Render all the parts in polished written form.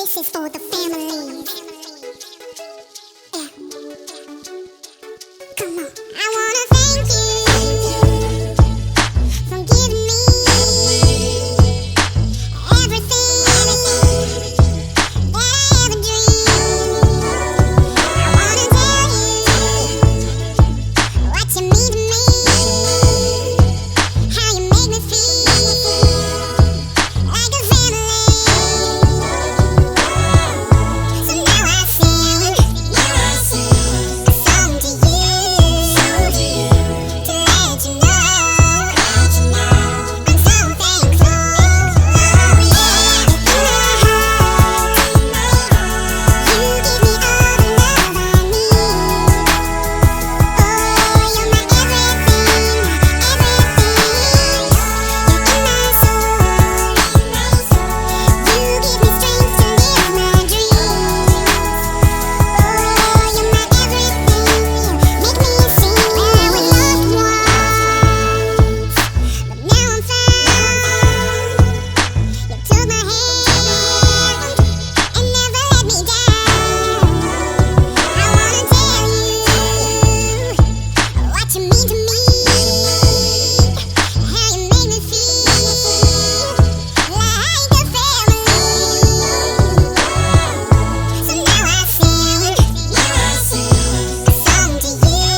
This is for the family. Yeah. Come on. I wanna thank you for giving me everything that I ever dreamed. I wanna tell you what you mean to me, how you make me feel like a family. So now I sing a song to you, to let you know I'm so thankful. Yeah, in my heart, you give me all the love I need. Oh, you're my everything, You're in my soul. You give me strength to live my dreams. Oh, you're my everything, make me sing. Well, we loved once, but now I'm found. You took my hand and never let me down. I wanna tell you what you mean to me, how you make me feel like a family. So now I sing a song to you,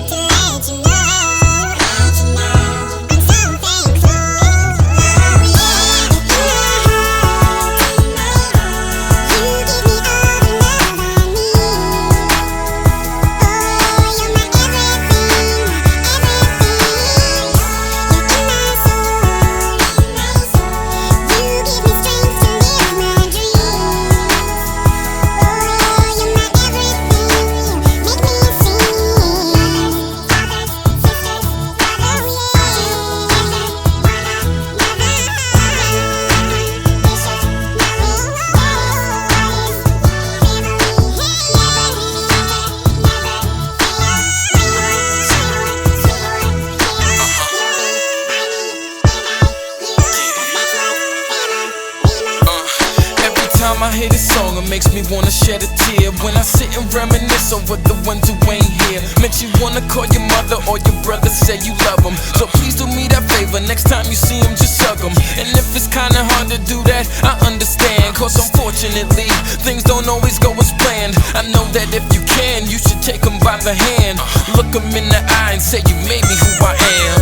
to let you know I'm so thankful. Yeah, in my heart, you give me all the love I need. Oh, you're my everything, You're in my soul. You give me strength to live my dreams. Oh, you're my everything, make me sing. Fathers, sisters, brothers, Every time I hear this song, it makes me wanna shed a tear. When I sit and reminisce over the ones who ain't here. Makes you wanna call your mother or your brother, say you love them. So please do me that favor, next time you see them, just hug them. And if it's kinda hard to do that, I understand. Cause unfortunately, things don't always go as planned. I know that if you can, you should take them by the hand. Look them in the eye and say you made me who I am.